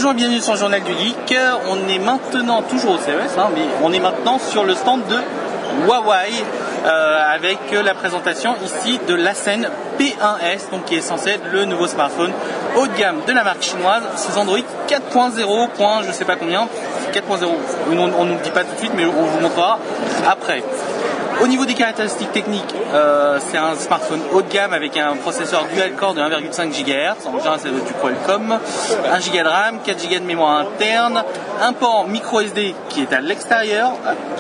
Bonjour et bienvenue sur le Journal du Geek. On est maintenant toujours au CES, mais on est maintenant sur le stand de Huawei avec la présentation ici de l'Ascend P1S, donc qui est censé être le nouveau smartphone haut de gamme de la marque chinoise sous Android 4.0. Je sais pas combien, 4.0. On ne nous le dit pas tout de suite, mais on vous montrera après. Au niveau des caractéristiques techniques, c'est un smartphone haut de gamme avec un processeur dual-core de 1,5 GHz, en général c'est du Qualcomm, 1 Go de RAM, 4 Go de mémoire interne, un port micro SD qui est à l'extérieur,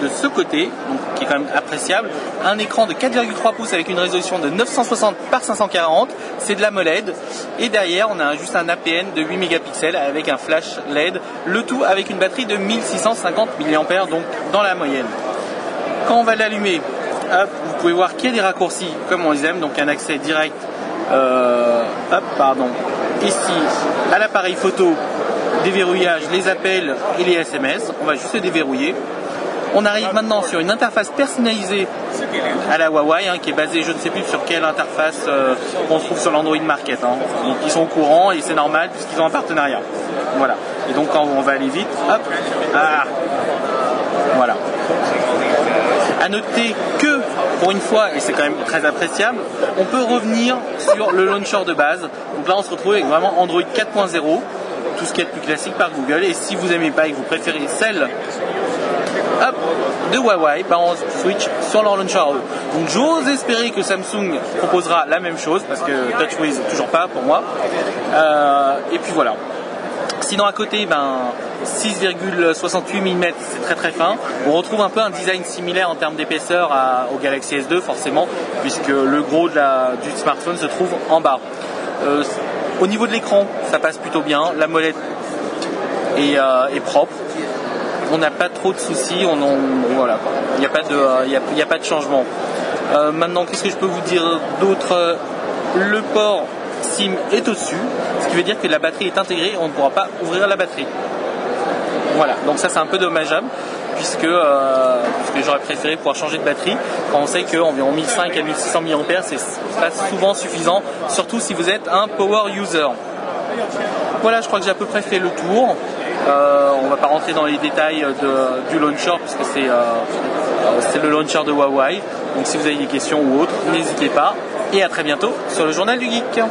de ce côté, donc qui est quand même appréciable, un écran de 4,3 pouces avec une résolution de 960 par 540, c'est de l'AMOLED, et derrière on a juste un APN de 8 mégapixels avec un flash LED, le tout avec une batterie de 1650 mAh, donc dans la moyenne. Quand on va l'allumer, vous pouvez voir qu'il y a des raccourcis comme on les aime, donc un accès direct ici à l'appareil photo, déverrouillage, les appels et les SMS. On va juste le déverrouiller. On arrive maintenant sur une interface personnalisée à la Huawei qui est basée, je ne sais plus sur quelle interface qu'on trouve sur l'Android Market. Donc ils sont au courant et c'est normal puisqu'ils ont un partenariat. Voilà. Et donc quand on va aller vite, voilà. A noter que, pour une fois, et c'est quand même très appréciable, on peut revenir sur le launcher de base. Donc là, on se retrouve avec vraiment Android 4.0, tout ce qui est plus classique par Google. Et si vous n'aimez pas et que vous préférez celle de Huawei, on switch sur leur launcher à eux. Donc j'ose espérer que Samsung proposera la même chose, parce que TouchWiz, toujours pas pour moi. Et puis voilà. Sinon à côté, 6,68 mm, c'est très très fin. On retrouve un peu un design similaire en termes d'épaisseur au Galaxy S2 forcément, puisque le gros du smartphone se trouve en bas. Au niveau de l'écran, ça passe plutôt bien. La molette est propre. On n'a pas trop de soucis. Voilà, il n'y a pas de changement. Maintenant, qu'est-ce que je peux vous dire d'autre? Le port SIM est au-dessus, ce qui veut dire que la batterie est intégrée et on ne pourra pas ouvrir la batterie. Voilà, donc ça c'est un peu dommageable puisque j'aurais préféré pouvoir changer de batterie quand on sait qu'environ 1500 à 1600 mAh c'est pas souvent suffisant, surtout si vous êtes un power user. Voilà, je crois que j'ai à peu près fait le tour. On va pas rentrer dans les détails du launcher puisque c'est le launcher de Huawei. Donc si vous avez des questions ou autres, n'hésitez pas. Et à très bientôt sur le Journal du Geek.